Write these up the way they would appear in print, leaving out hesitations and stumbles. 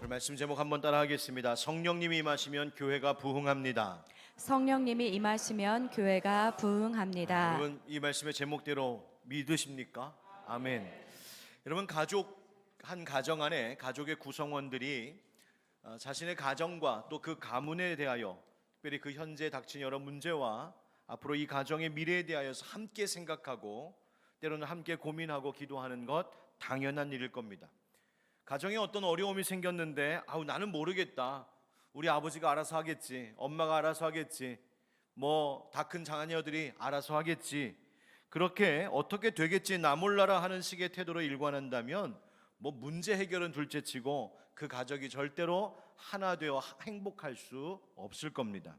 오늘 말씀 제목 한번 따라하겠습니다. 성령님이 임하시면 교회가 부흥합니다. 성령님이 임하시면 교회가 부흥합니다. 여러분, 이 말씀의 제목대로 믿으십니까? 아멘. 여러분, 한 가정 안에 가족의 구성원들이 자신의 가정과 또 그 가문에 대하여, 특별히 그 현재 닥친 여러 문제와 앞으로 이 가정의 미래에 대하여서 함께 생각하고 때로는 함께 고민하고 기도하는 것 당연한 일일 겁니다. 가정에 어떤 어려움이 생겼는데 나는 모르겠다, 우리 아버지가 알아서 하겠지, 엄마가 알아서 하겠지, 다 큰 자녀들이 알아서 하겠지, 그렇게 어떻게 되겠지 나 몰라라 하는 식의 태도로 일관한다면 문제 해결은 둘째치고 그 가족이 절대로 하나 되어 행복할 수 없을 겁니다.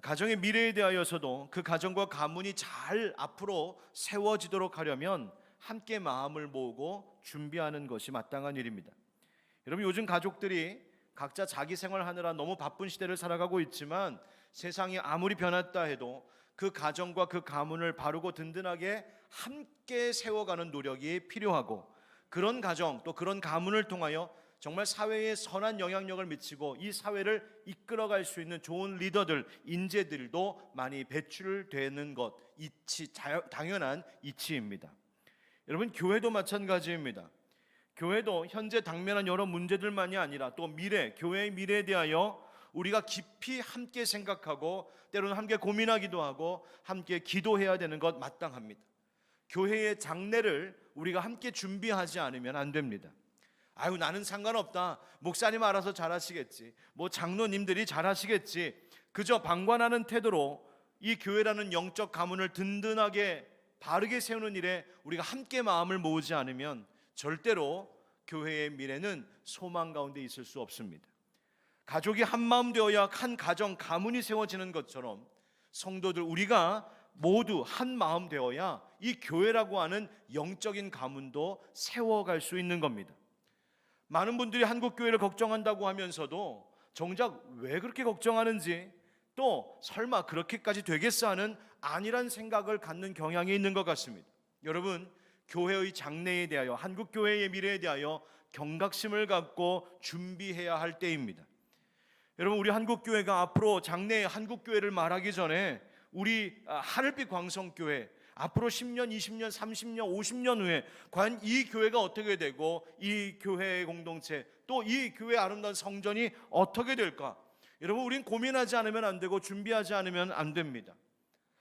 가정의 미래에 대하여서도 그 가정과 가문이 잘 앞으로 세워지도록 하려면 함께 마음을 모으고 준비하는 것이 마땅한 일입니다. 여러분, 요즘 가족들이 각자 자기 생활하느라 너무 바쁜 시대를 살아가고 있지만 세상이 아무리 변했다 해도 그 가정과 그 가문을 바르고 든든하게 함께 세워가는 노력이 필요하고, 그런 가정 또 그런 가문을 통하여 정말 사회에 선한 영향력을 미치고 이 사회를 이끌어갈 수 있는 좋은 리더들, 인재들도 많이 배출되는 것, 당연한 이치입니다. 여러분, 교회도 마찬가지입니다. 교회도 현재 당면한 여러 문제들만이 아니라 또 교회의 미래에 대하여 우리가 깊이 함께 생각하고 때로는 함께 고민하기도 하고 함께 기도해야 되는 것 마땅합니다. 교회의 장례를 우리가 함께 준비하지 않으면 안 됩니다. 나는 상관없다, 목사님 알아서 잘하시겠지, 장로님들이 잘하시겠지, 그저 방관하는 태도로 이 교회라는 영적 가문을 든든하게 바르게 세우는 일에 우리가 함께 마음을 모으지 않으면 절대로 교회의 미래는 소망 가운데 있을 수 없습니다. 가족이 한 마음 되어야 한 가정, 가문이 세워지는 것처럼 성도들, 우리가 모두 한 마음 되어야 이 교회라고 하는 영적인 가문도 세워갈 수 있는 겁니다. 많은 분들이 한국교회를 걱정한다고 하면서도 정작 왜 그렇게 걱정하는지, 또 설마 그렇게까지 되겠어 하는 아니란 생각을 갖는 경향이 있는 것 같습니다. 여러분, 교회의 장래에 대하여, 한국교회의 미래에 대하여 경각심을 갖고 준비해야 할 때입니다. 여러분, 우리 한국교회가 앞으로 장래의 한국교회를 말하기 전에 우리 하늘빛 광성교회 앞으로 10년, 20년, 30년, 50년 후에 과연 이 교회가 어떻게 되고 이 교회의 공동체, 또 이 교회의 아름다운 성전이 어떻게 될까? 여러분, 우린 고민하지 않으면 안 되고 준비하지 않으면 안 됩니다.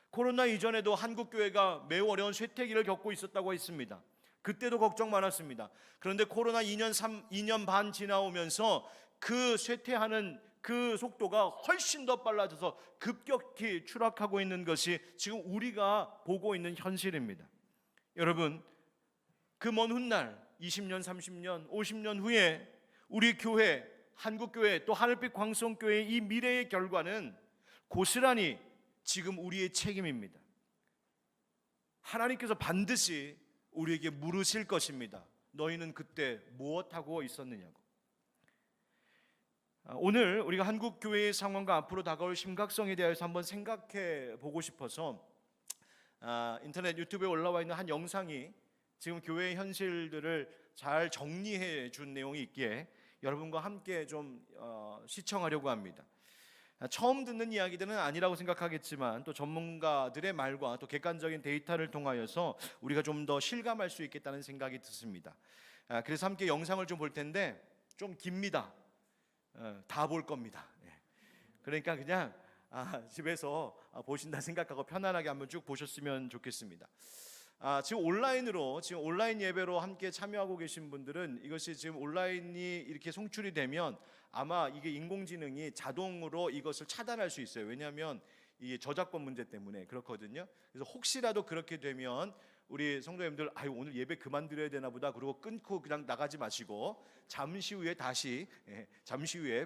코로나 이전에도 한국교회가 매우 어려운 쇠퇴기를 겪고 있었다고 했습니다. 그때도 걱정 많았습니다. 그런데 코로나 2년 반 지나오면서 그 쇠퇴하는 그 속도가 훨씬 더 빨라져서 급격히 추락하고 있는 것이 지금 우리가 보고 있는 현실입니다. 여러분, 그 먼 훗날 20년, 30년, 50년 후에 우리 교회, 한국교회 또 하늘빛 광성교회의 이 미래의 결과는 고스란히 지금 우리의 책임입니다. 하나님께서 반드시 우리에게 물으실 것입니다. 너희는 그때 무엇하고 있었느냐고. 오늘 우리가 한국교회의 상황과 앞으로 다가올 심각성에 대해서 한번 생각해 보고 싶어서 인터넷 유튜브에 올라와 있는 한 영상이 지금 교회의 현실들을 잘 정리해 준 내용이 있기에 여러분과 함께 좀 시청하려고 합니다. 처음 듣는 이야기들은 아니라고 생각하겠지만 또 전문가들의 말과 또 객관적인 데이터를 통하여서 우리가 좀 더 실감할 수 있겠다는 생각이 듭니다. 그래서 함께 영상을 좀 볼 텐데 좀 깁니다. 다 볼 겁니다. 그러니까 그냥 집에서 보신다 생각하고 편안하게 한번 쭉 보셨으면 좋겠습니다. 지금 온라인 예배로 함께 참여하고 계신 분들은 이것이 지금 온라인이 이렇게 송출이 되면 아마 이게 인공지능이 자동으로 이것을 차단할 수 있어요. 왜냐하면 이 저작권 문제 때문에 그렇거든요. 그래서 혹시라도 그렇게 되면 우리 성도님들 오늘 예배 그만 드려야 되나 보다 그러고 끊고 그냥 나가지 마시고 잠시 후에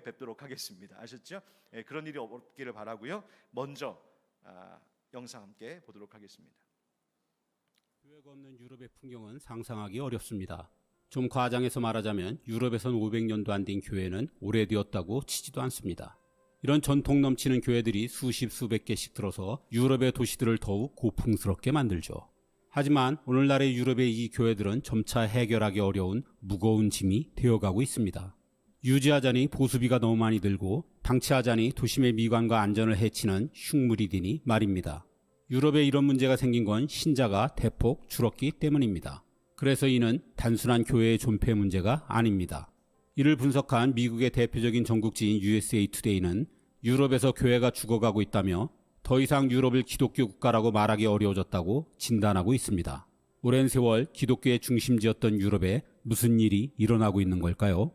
뵙도록 하겠습니다. 아셨죠? 그런 일이 없기를 바라고요. 먼저 영상 함께 보도록 하겠습니다. 교회가 없는 유럽의 풍경은 상상하기 어렵습니다. 좀 과장해서 말하자면 유럽에선 500년도 안 된 교회는 오래되었다고 치지도 않습니다. 이런 전통 넘치는 교회들이 수십 수백 개씩 들어서 유럽의 도시들을 더욱 고풍스럽게 만들죠. 하지만 오늘날의 유럽의 이 교회들은 점차 해결하기 어려운 무거운 짐이 되어가고 있습니다. 유지하자니 보수비가 너무 많이 들고 방치하자니 도심의 미관과 안전을 해치는 흉물이 되니 말입니다. 유럽에 이런 문제가 생긴 건 신자가 대폭 줄었기 때문입니다. 그래서 이는 단순한 교회의 존폐 문제가 아닙니다. 이를 분석한 미국의 대표적인 전국지인 USA 투데이는 유럽에서 교회가 죽어가고 있다며 더 이상 유럽을 기독교 국가라고 말하기 어려워졌다고 진단하고 있습니다. 오랜 세월 기독교의 중심지였던 유럽에 무슨 일이 일어나고 있는 걸까요?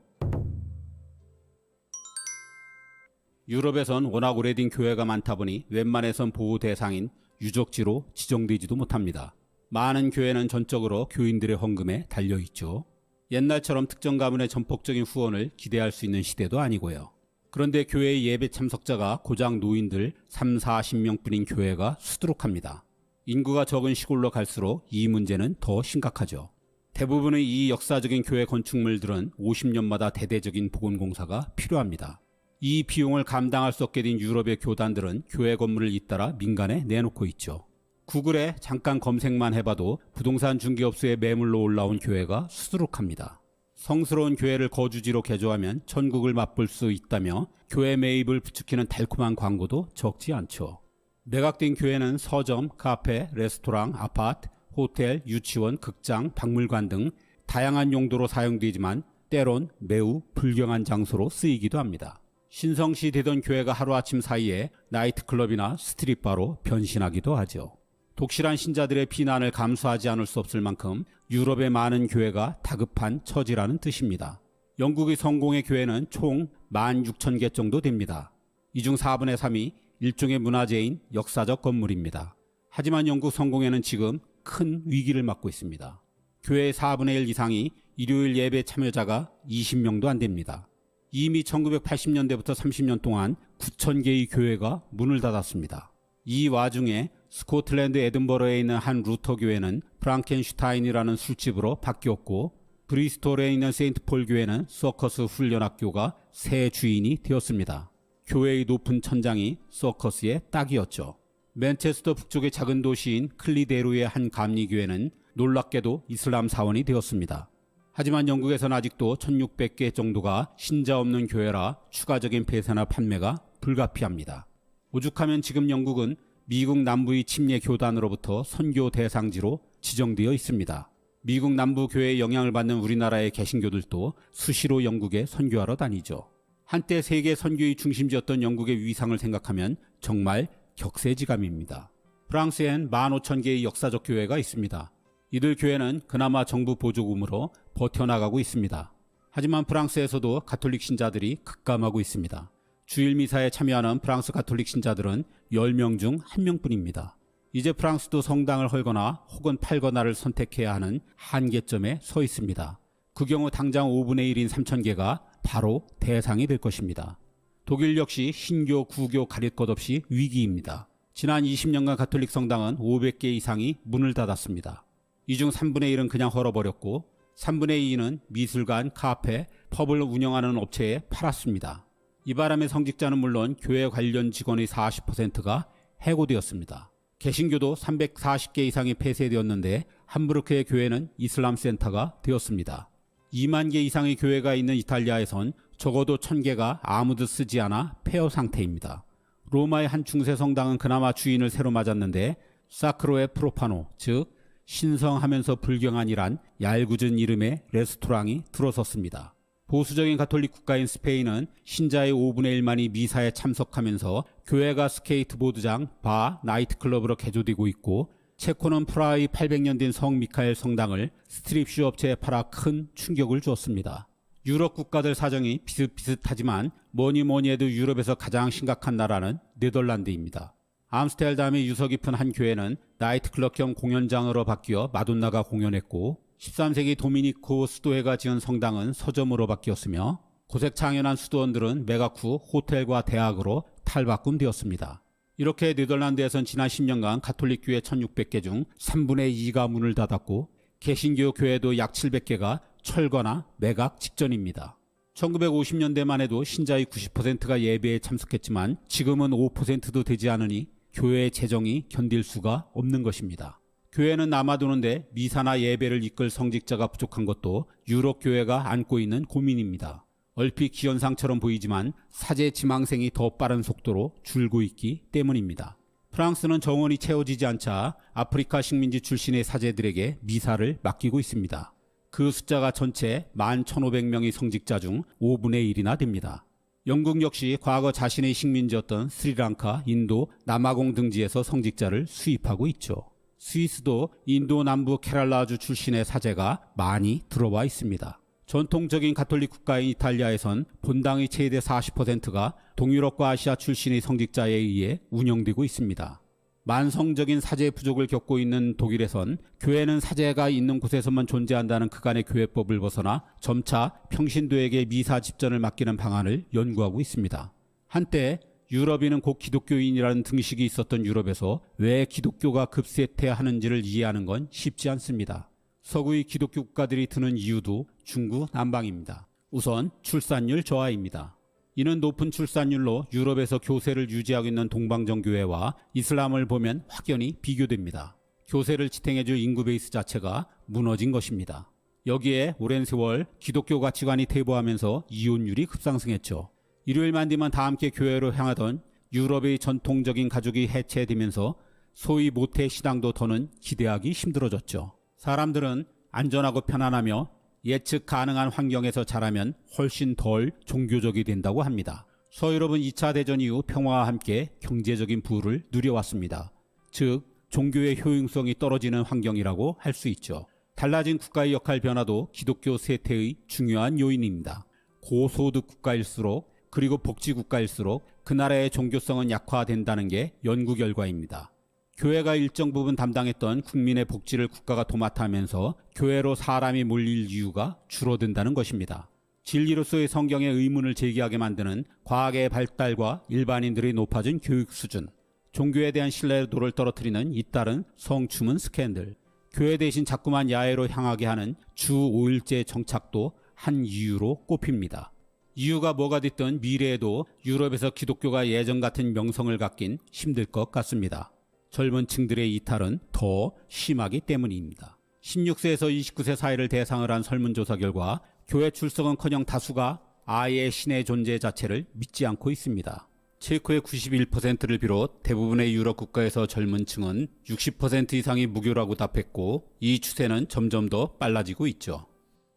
유럽에선 워낙 오래된 교회가 많다 보니 웬만해선 보호 대상인 유적지로 지정되지도 못합니다. 많은 교회는 전적으로 교인들의 헌금에 달려있죠. 옛날처럼 특정 가문의 전폭적인 후원을 기대할 수 있는 시대도 아니고요. 그런데 교회 예배 참석자가 고작 노인들 30-40명뿐인 교회가 수두룩합니다. 인구가 적은 시골로 갈수록 이 문제는 더 심각하죠. 대부분의 이 역사적인 교회 건축물들은 50년마다 대대적인 복원공사가 필요합니다. 이 비용을 감당할 수 없게 된 유럽의 교단들은 교회 건물을 잇따라 민간에 내놓고 있죠. 구글에 잠깐 검색만 해봐도 부동산 중개업소의 매물로 올라온 교회가 수두룩합니다. 성스러운 교회를 거주지로 개조하면 천국을 맛볼 수 있다며 교회 매입을 부추기는 달콤한 광고도 적지 않죠. 매각된 교회는 서점, 카페, 레스토랑, 아파트, 호텔, 유치원, 극장, 박물관 등 다양한 용도로 사용되지만 때론 매우 불경한 장소로 쓰이기도 합니다. 신성시 되던 교회가 하루아침 사이에 나이트클럽이나 스트릿바로 변신하기도 하죠. 독실한 신자들의 비난을 감수하지 않을 수 없을 만큼 유럽의 많은 교회가 다급한 처지라는 뜻입니다. 영국의 성공의 교회는 총 16,000개 정도 됩니다. 이 중 4분의 3이 일종의 문화재인 역사적 건물입니다. 하지만 영국 성공회는 지금 큰 위기를 맞고 있습니다. 교회의 4분의 1 이상이 일요일 예배 참여자가 20명도 안 됩니다. 이미 1980년대부터 30년 동안 9,000개의 교회가 문을 닫았습니다. 이 와중에 스코틀랜드 에든버러에 있는 한 루터 교회는 프랑켄슈타인이라는 술집으로 바뀌었고 브리스톨에 있는 세인트폴 교회는 서커스 훈련학교가 새 주인이 되었습니다. 교회의 높은 천장이 서커스의 딱이었죠. 맨체스터 북쪽의 작은 도시인 클리데로의 한 감리교회는 놀랍게도 이슬람 사원이 되었습니다. 하지만 영국에서는 아직도 1600개 정도가 신자 없는 교회라 추가적인 폐쇄나 판매가 불가피합니다. 오죽하면 지금 영국은 미국 남부의 침례 교단으로부터 선교 대상지로 지정되어 있습니다. 미국 남부 교회의 영향을 받는 우리나라의 개신교들도 수시로 영국에 선교하러 다니죠. 한때 세계 선교의 중심지였던 영국의 위상을 생각하면 정말 격세지감입니다. 프랑스엔 15,000개의 역사적 교회가 있습니다. 이들 교회는 그나마 정부 보조금으로 버텨나가고 있습니다. 하지만 프랑스에서도 가톨릭 신자들이 급감하고 있습니다. 주일 미사에 참여하는 프랑스 가톨릭 신자들은 10명 중 1명뿐입니다. 이제 프랑스도 성당을 헐거나 혹은 팔거나를 선택해야 하는 한계점에 서 있습니다. 그 경우 당장 5분의 1인 3,000개가 바로 대상이 될 것입니다. 독일 역시 신교, 구교 가릴 것 없이 위기입니다. 지난 20년간 가톨릭 성당은 500개 이상이 문을 닫았습니다. 이 중 3분의 1은 그냥 헐어버렸고 3분의 2는 미술관, 카페, 펍을 운영하는 업체에 팔았습니다. 이 바람에 성직자는 물론 교회 관련 직원의 40%가 해고되었습니다. 개신교도 340개 이상이 폐쇄되었는데 함부르크의 교회는 이슬람 센터가 되었습니다. 2만 개 이상의 교회가 있는 이탈리아에선 적어도 1,000개가 아무도 쓰지 않아 폐허 상태입니다. 로마의 한 중세 성당은 그나마 주인을 새로 맞았는데 사크로의 프로파노, 즉 신성하면서 불경한이란 얄궂은 이름의 레스토랑이 들어섰습니다. 보수적인 가톨릭 국가인 스페인은 신자의 5분의 1만이 미사에 참석하면서 교회가 스케이트보드장, 바, 나이트클럽으로 개조되고 있고 체코는 프라하의 800년 된 성 미카엘 성당을 스트립쇼 업체에 팔아 큰 충격을 주었습니다. 유럽 국가들 사정이 비슷비슷하지만 뭐니 해도 유럽에서 가장 심각한 나라는 네덜란드입니다. 암스테르담의 유서 깊은 한 교회는 나이트클럽 겸 공연장으로 바뀌어 마돈나가 공연했고 13세기 도미니코 수도회가 지은 성당은 서점으로 바뀌었으며 고색창연한 수도원들은 매각 후 호텔과 대학으로 탈바꿈되었습니다. 이렇게 네덜란드에선 지난 10년간 가톨릭 교회 1,600개 중 3분의 2가 문을 닫았고 개신교 교회도 약 700개가 철거나 매각 직전입니다. 1950년대만 해도 신자의 90%가 예배에 참석했지만 지금은 5%도 되지 않으니 교회의 재정이 견딜 수가 없는 것입니다. 교회는 남아도는데 미사나 예배를 이끌 성직자가 부족한 것도 유럽 교회가 안고 있는 고민입니다. 얼핏 기현상처럼 보이지만 사제 지망생이 더 빠른 속도로 줄고 있기 때문입니다. 프랑스는 정원이 채워지지 않자 아프리카 식민지 출신의 사제들에게 미사를 맡기고 있습니다. 그 숫자가 전체 11,500명의 성직자 중 5분의 1이나 됩니다. 영국 역시 과거 자신의 식민지였던 스리랑카, 인도, 남아공 등지에서 성직자를 수입하고 있죠. 스위스도 인도 남부 케랄라주 출신의 사제가 많이 들어와 있습니다. 전통적인 가톨릭 국가인 이탈리아에선 본당의 최대 40%가 동유럽과 아시아 출신의 성직자에 의해 운영되고 있습니다. 만성적인 사제 부족을 겪고 있는 독일에선 교회는 사제가 있는 곳에서만 존재한다는 그간의 교회법을 벗어나 점차 평신도에게 미사 집전을 맡기는 방안을 연구하고 있습니다. 한때 유럽인은 곧 기독교인이라는 등식이 있었던 유럽에서 왜 기독교가 급쇠퇴하는지를 이해하는 건 쉽지 않습니다. 서구의 기독교 국가들이 드는 이유도 중구난방입니다. 우선 출산율 저하입니다. 이는 높은 출산율로 유럽에서 교세를 유지하고 있는 동방정교회와 이슬람을 보면 확연히 비교됩니다. 교세를 지탱해줄 인구 베이스 자체가 무너진 것입니다. 여기에 오랜 세월 기독교 가치관이 퇴보하면서 이혼율이 급상승했죠. 일요일만 되면 다 함께 교회로 향하던 유럽의 전통적인 가족이 해체되면서 소위 모태 신앙도 더는 기대하기 힘들어졌죠. 사람들은 안전하고 편안하며 예측 가능한 환경에서 자라면 훨씬 덜 종교적이 된다고 합니다. 서유럽은 2차 대전 이후 평화와 함께 경제적인 부를 누려왔습니다. 즉, 종교의 효용성이 떨어지는 환경이라고 할 수 있죠. 달라진 국가의 역할 변화도 기독교 쇠퇴의 중요한 요인입니다. 고소득 국가일수록 그리고 복지국가일수록 그 나라의 종교성은 약화된다는 게 연구 결과입니다. 교회가 일정 부분 담당했던 국민의 복지를 국가가 도맡아 하면서 교회로 사람이 몰릴 이유가 줄어든다는 것입니다. 진리로서의 성경의 의문을 제기하게 만드는 과학의 발달과 일반인들의 높아진 교육 수준, 종교에 대한 신뢰도를 떨어뜨리는 잇따른 성추문 스캔들, 교회 대신 자꾸만 야외로 향하게 하는 주 5일제 정착도 한 이유로 꼽힙니다. 이유가 뭐가 됐든 미래에도 유럽에서 기독교가 예전 같은 명성을 갖긴 힘들 것 같습니다. 젊은 층들의 이탈은 더 심하기 때문입니다. 16세에서 29세 사이를 대상을 한 설문조사 결과 교회 출석은커녕 다수가 아예 신의 존재 자체를 믿지 않고 있습니다. 체코의 91%를 비롯 대부분의 유럽 국가에서 젊은 층은 60% 이상이 무교라고 답했고 이 추세는 점점 더 빨라지고 있죠.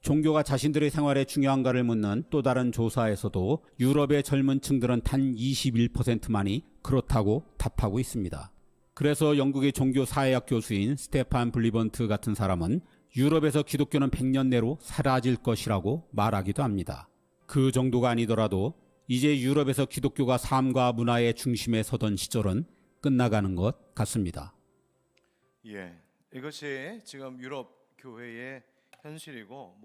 종교가 자신들의 생활에 중요한가를 묻는 또 다른 조사에서도 유럽의 젊은 층들은 단 21%만이 그렇다고 답하고 있습니다. 그래서 영국의 종교 사회학 교수인 스테판 블리번트 같은 사람은 유럽에서 기독교는 100년 내로 사라질 것이라고 말하기도 합니다. 그 정도가 아니더라도 이제 유럽에서 기독교가 삶과 문화의 중심에 서던 시절은 끝나가는 것 같습니다. 예, 이것이 지금 유럽 교회의 현실이고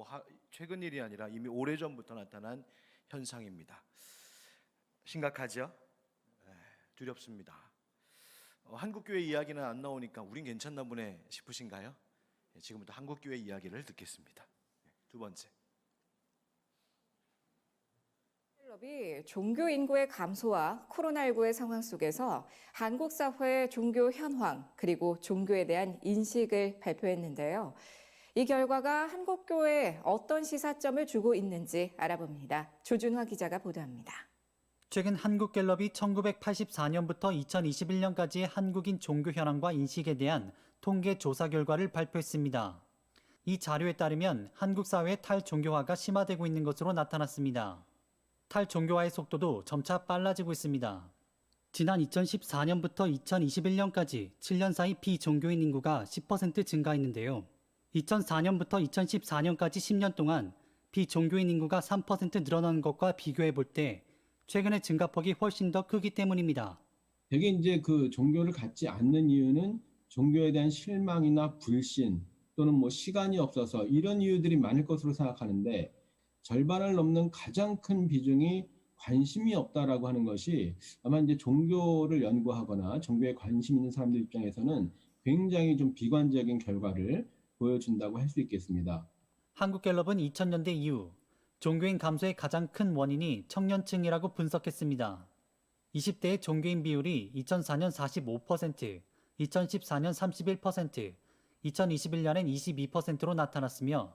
최근 일이 아니라 이미 오래전부터 나타난 현상입니다. 심각하죠? 두렵습니다. 한국교회 이야기는 안 나오니까 우린 괜찮나 보네 싶으신가요? 지금부터 한국교회 이야기를 듣겠습니다. 두 번째. 이 종교 인구의 감소와 코로나19의 상황 속에서 한국 사회의 종교 현황 그리고 종교에 대한 인식을 발표했는데요. 이 결과가 한국교회에 어떤 시사점을 주고 있는지 알아봅니다. 조준화 기자가 보도합니다. 최근 한국갤럽이 1984년부터 2021년까지의 한국인 종교 현황과 인식에 대한 통계 조사 결과를 발표했습니다. 이 자료에 따르면 한국 사회의 탈종교화가 심화되고 있는 것으로 나타났습니다. 탈종교화의 속도도 점차 빨라지고 있습니다. 지난 2014년부터 2021년까지 7년 사이 비종교인 인구가 10% 증가했는데요. 2004년부터 2014년까지 10년 동안 비종교인 인구가 3% 늘어난 것과 비교해 볼 때 최근의 증가폭이 훨씬 더 크기 때문입니다. 대개 이제 그 종교를 갖지 않는 이유는 종교에 대한 실망이나 불신 또는 시간이 없어서 이런 이유들이 많을 것으로 생각하는데 절반을 넘는 가장 큰 비중이 관심이 없다라고 하는 것이 아마 이제 종교를 연구하거나 종교에 관심 있는 사람들 입장에서는 굉장히 좀 비관적인 결과를 보여준다고 할 수 있겠습니다. 한국갤럽은 2000년대 이후 종교인 감소의 가장 큰 원인이 청년층이라고 분석했습니다. 20대의 종교인 비율이 2004년 45%, 2014년 31%, 2021년엔 22%로 나타났으며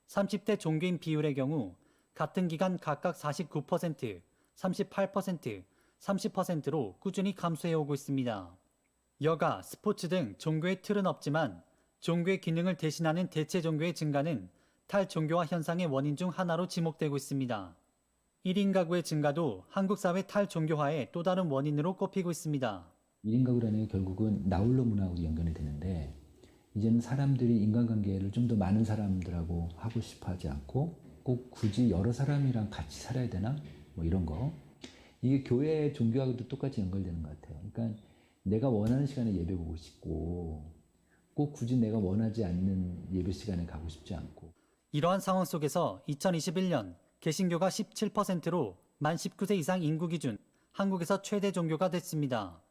30대 종교인 비율의 경우 같은 기간 각각 49%, 38%, 30%로 꾸준히 감소해오고 있습니다. 여가, 스포츠 등 종교의 틀은 없지만 종교의 기능을 대신하는 대체 종교의 증가는 탈종교화 현상의 원인 중 하나로 지목되고 있습니다. 1인 가구의 증가도 한국 사회 탈종교화의 또 다른 원인으로 꼽히고 있습니다. 1인 가구라는 게 결국은 나홀로 문화하고 연결이 되는데 이제는 사람들이 인간관계를 좀 더 많은 사람들하고 하고 싶어 하지 않고 꼭 굳이 여러 사람이랑 같이 살아야 되나? 뭐 이런 거. 이게 교회 종교하고도 똑같이 연결되는 것 같아요. 그러니까 내가 원하는 시간에 예배 보고 싶고 꼭 굳이 내가 원하지 않는 예배 시간에 가고 싶지 않고. 이러한 상황 속에서 2021년 개신교가 17%로 만 19세 이상 인구 기준 한국에서 최대 종교가 됐습니다.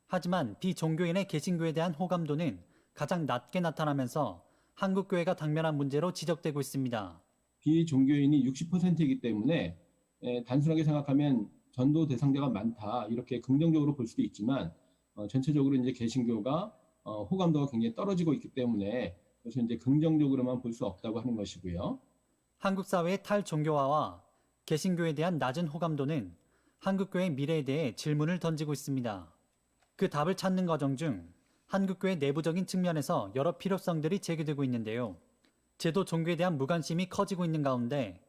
하지만 비종교인의 개신교에 대한 호감도는 가장 낮게 나타나면서 한국 교회가 당면한 문제로 지적되고 있습니다. 비종교인이 60%이기 때문에 단순하게 생각하면 전도 대상자가 많다 이렇게 긍정적으로 볼 수도 있지만 전체적으로 이제 개신교가 호감도가 굉장히 떨어지고 있기 때문에 그래서 이제 긍정적으로만 볼 수 없다고 하는 것이고요. 한국 사회의 탈종교화와 개신교에 대한 낮은 호감도는 한국 교회의 미래에 대해 질문을 던지고 있습니다. 그 답을 찾는 과정 중 한국 교회 내부적인 측면에서 여러 필요성들이 제기되고 있는데요. 제도 종교에 대한 무관심이 커지고 있는 가운데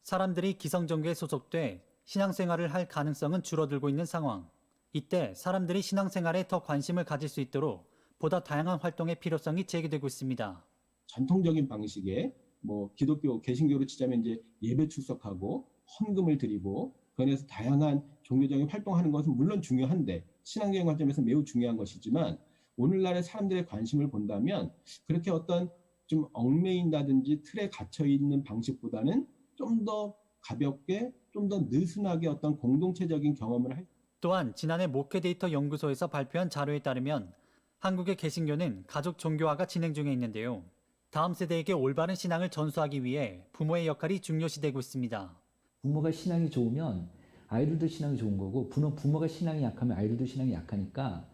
사람들이 기성 종교에 소속돼 신앙생활을 할 가능성은 줄어들고 있는 상황. 이때 사람들이 신앙생활에 더 관심을 가질 수 있도록 보다 다양한 활동의 필요성이 제기되고 있습니다. 전통적인 방식의 뭐 기독교, 개신교로 치자면 이제 예배 출석하고 헌금을 드리고 그래서 다양한 종교적인 활동하는 것은 물론 중요한데 신앙적인 관점에서 매우 중요한 것이지만 오늘날의 사람들의 관심을 본다면 그렇게 어떤 좀 얽매인다든지 틀에 갇혀 있는 방식보다는 좀 더 가볍게, 좀 더 느슨하게 어떤 공동체적인 경험을 할. 또한 지난해 목회데이터 연구소에서 발표한 자료에 따르면 한국의 개신교는 가족 종교화가 진행 중에 있는데요. 다음 세대에게 올바른 신앙을 전수하기 위해 부모의 역할이 중요시되고 있습니다. 부모가 신앙이 좋으면 아이들도 신앙이 좋은 거고 부모가 신앙이 약하면 아이들도 신앙이 약하니까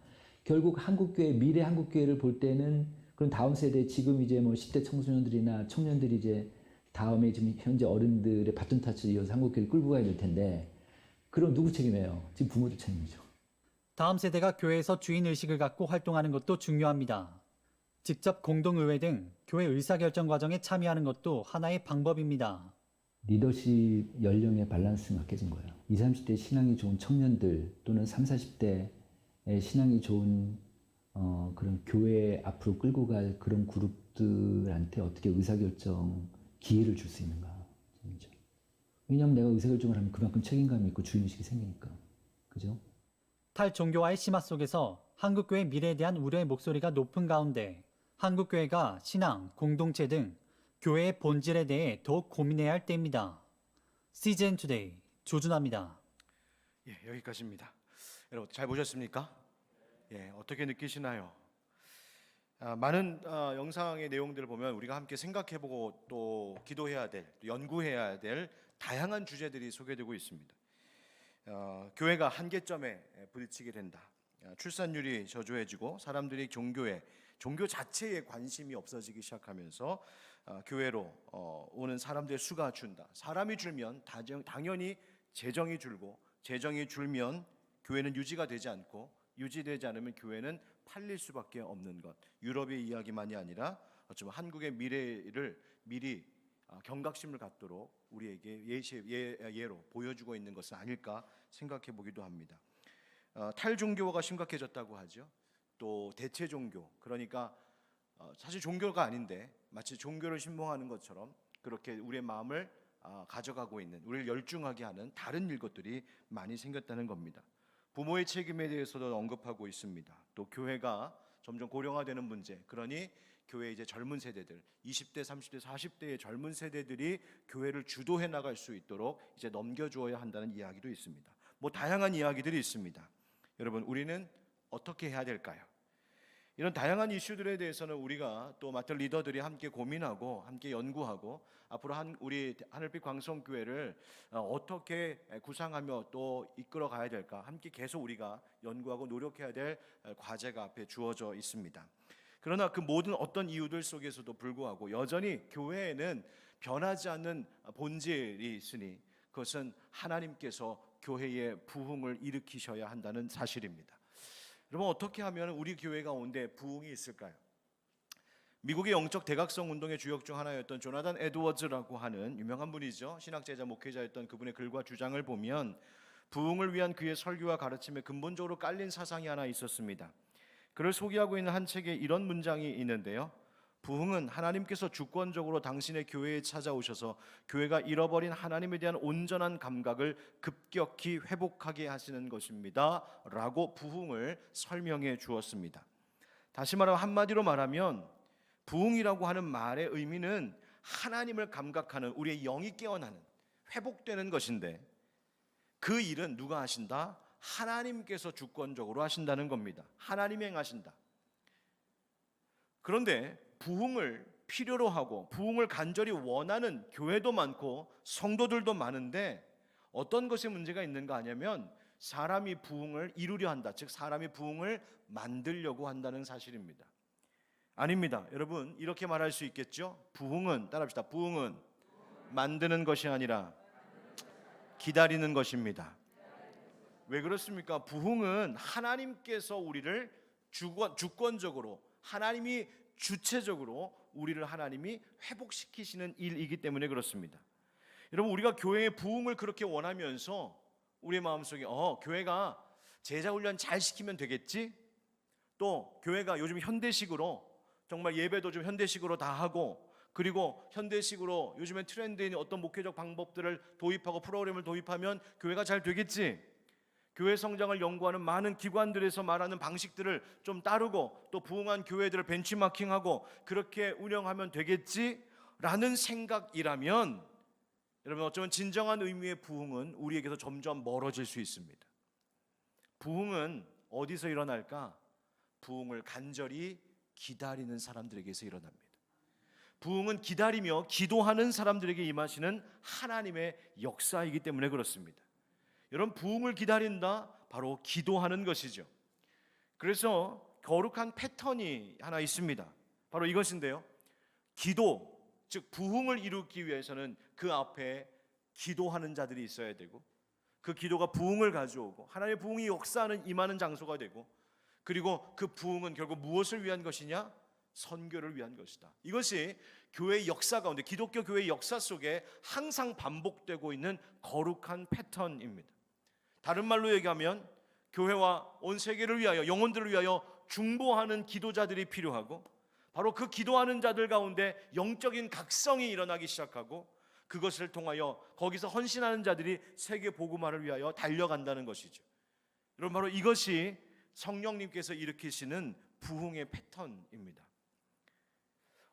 결국 한국교회, 미래 한국교회를 볼 때는 그런 다음 세대 지금 이제 뭐 10대 청소년들이나 청년들이 이제 다음에 지금 현재 어른들의 바톤 타치를 이어서 한국교회를 끌고 가야 될 텐데 그럼 누구 책임이에요? 지금 부모들 책임이죠. 다음 세대가 교회에서 주인의식을 갖고 활동하는 것도 중요합니다. 직접 공동의회 등 교회 의사결정 과정에 참여하는 것도 하나의 방법입니다. 리더십 연령의 밸런스가 깨진 거예요. 20, 30대 신앙이 좋은 청년들 또는 30, 40대의 신앙이 좋은 그런 교회 앞으로 끌고 갈 그런 그룹들한테 어떻게 의사결정 기회를 줄 수 있는가. 왜냐하면 내가 의사결정을 하면 그만큼 책임감이 있고 주인의식이 생기니까. 그죠? 탈종교화의 심화 속에서 한국교회 미래에 대한 우려의 목소리가 높은 가운데 한국교회가 신앙, 공동체 등 교회의 본질에 대해 더욱 고민해야 할 때입니다. CGN 투데이 조준하입니다. 예, 여기까지입니다. 여러분 잘 보셨습니까? 예, 어떻게 느끼시나요? 많은 영상의 내용들을 보면 우리가 함께 생각해보고 또 기도해야 될, 또 연구해야 될 다양한 주제들이 소개되고 있습니다. 교회가 한계점에 부딪히게 된다. 출산율이 저조해지고 사람들이 종교 자체에 관심이 없어지기 시작하면서 교회로 오는 사람들의 수가 준다. 사람이 줄면 당연히 재정이 줄고 재정이 줄면 교회는 유지가 되지 않고 유지되지 않으면 교회는 팔릴 수밖에 없는 것. 유럽의 이야기만이 아니라 어쩌면 한국의 미래를 미리 경각심을 갖도록 우리에게 예로 보여주고 있는 것은 아닐까 생각해 보기도 합니다. 탈종교화가 심각해졌다고 하죠. 또 대체 종교, 그러니까 사실 종교가 아닌데 마치 종교를 신봉하는 것처럼 그렇게 우리의 마음을 가져가고 있는, 우리를 열중하게 하는 다른 일것들이 많이 생겼다는 겁니다. 부모의 책임에 대해서도 언급하고 있습니다. 또 교회가 점점 고령화되는 문제, 그러니 교회 이제 젊은 세대들, 20대, 30대, 40대의 젊은 세대들이 교회를 주도해 나갈 수 있도록 이제 넘겨주어야 한다는 이야기도 있습니다. 뭐 다양한 이야기들이 있습니다. 여러분, 우리는 어떻게 해야 될까요? 이런 다양한 이슈들에 대해서는 우리가 또 맡을 리더들이 함께 고민하고 함께 연구하고 앞으로 우리 하늘빛 광성교회를 어떻게 구상하며 또 이끌어 가야 될까 함께 계속 우리가 연구하고 노력해야 될 과제가 앞에 주어져 있습니다. 그러나 그 모든 어떤 이유들 속에서도 불구하고 여전히 교회에는 변하지 않는 본질이 있으니 그것은 하나님께서 교회의 부흥을 일으키셔야 한다는 사실입니다. 여러분, 어떻게 하면 우리 교회 가운데 부흥이 있을까요? 미국의 영적 대각성 운동의 주역 중 하나였던 조나단 에드워즈라고 하는 유명한 분이죠. 신학제자 목회자였던 그분의 글과 주장을 보면 부흥을 위한 그의 설교와 가르침에 근본적으로 깔린 사상이 하나 있었습니다. 그를 소개하고 있는 한 책에 이런 문장이 있는데요. 부흥은 하나님께서 주권적으로 당신의 교회에 찾아오셔서 교회가 잃어버린 하나님에 대한 온전한 감각을 급격히 회복하게 하시는 것입니다 라고 부흥을 설명해 주었습니다. 다시 말하면, 한마디로 말하면 부흥이라고 하는 말의 의미는 하나님을 감각하는, 우리의 영이 깨어나는, 회복되는 것인데 그 일은 누가 하신다? 하나님께서 주권적으로 하신다는 겁니다. 하나님이 행하신다. 그런데 부흥을 필요로 하고 부흥을 간절히 원하는 교회도 많고 성도들도 많은데 어떤 것에 문제가 있는가 하냐면 사람이 부흥을 이루려 한다, 즉 사람이 부흥을 만들려고 한다는 사실입니다. 아닙니다. 여러분, 이렇게 말할 수 있겠죠? 부흥은, 따라합시다. 부흥은 만드는 것이 아니라 기다리는 것입니다. 왜 그렇습니까? 부흥은 하나님께서 우리를 주권적으로, 하나님이 주체적으로 우리를 하나님이 회복시키시는 일이기 때문에 그렇습니다. 여러분, 우리가 교회의 부흥을 그렇게 원하면서 우리의 마음속에 교회가 제자훈련 잘 시키면 되겠지? 또 교회가 요즘 현대식으로 정말 예배도 좀 현대식으로 다 하고, 그리고 현대식으로 요즘에 트렌드인 어떤 목회적 방법들을 도입하고 프로그램을 도입하면 교회가 잘 되겠지? 교회 성장을 연구하는 많은 기관들에서 말하는 방식들을 좀 따르고 또 부흥한 교회들을 벤치마킹하고 그렇게 운영하면 되겠지? 라는 생각이라면 여러분, 어쩌면 진정한 의미의 부흥은 우리에게서 점점 멀어질 수 있습니다. 부흥은 어디서 일어날까? 부흥을 간절히 기다리는 사람들에게서 일어납니다. 부흥은 기다리며 기도하는 사람들에게 임하시는 하나님의 역사이기 때문에 그렇습니다. 여러분, 부흥을 기다린다, 바로 기도하는 것이죠. 그래서 거룩한 패턴이 하나 있습니다. 바로 이것인데요. 기도, 즉 부흥을 이루기 위해서는 그 앞에 기도하는 자들이 있어야 되고, 그 기도가 부흥을 가져오고 하나님의 부흥이 역사하는 임하는 장소가 되고, 그리고 그 부흥은 결국 무엇을 위한 것이냐? 선교를 위한 것이다. 이것이 교회의 역사 가운데, 기독교 교회의 역사 속에 항상 반복되고 있는 거룩한 패턴입니다. 다른 말로 얘기하면 교회와 온 세계를 위하여, 영혼들을 위하여 중보하는 기도자들이 필요하고, 바로 그 기도하는 자들 가운데 영적인 각성이 일어나기 시작하고, 그것을 통하여 거기서 헌신하는 자들이 세계 복음화를 위하여 달려간다는 것이죠. 여러분, 바로 이것이 성령님께서 일으키시는 부흥의 패턴입니다.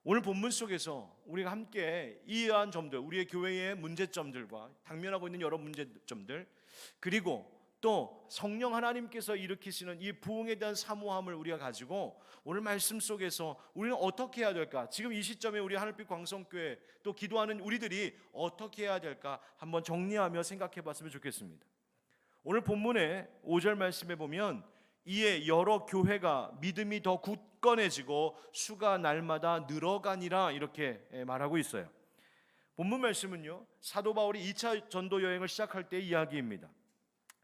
오늘 본문 속에서 우리가 함께 이해한 점들, 우리의 교회의 문제점들과 당면하고 있는 여러 문제점들, 그리고 또 성령 하나님께서 일으키시는 이 부흥에 대한 사모함을 우리가 가지고 오늘 말씀 속에서 우리는 어떻게 해야 될까? 지금 이 시점에 우리 하늘빛 광성교회 또 기도하는 우리들이 어떻게 해야 될까? 한번 정리하며 생각해 봤으면 좋겠습니다. 오늘 본문의 5절 말씀에 보면 이에 여러 교회가 믿음이 더 굳건해지고 수가 날마다 늘어가니라, 이렇게 말하고 있어요. 본문 말씀은요, 사도 바울이 2차 전도 여행을 시작할 때의 이야기입니다.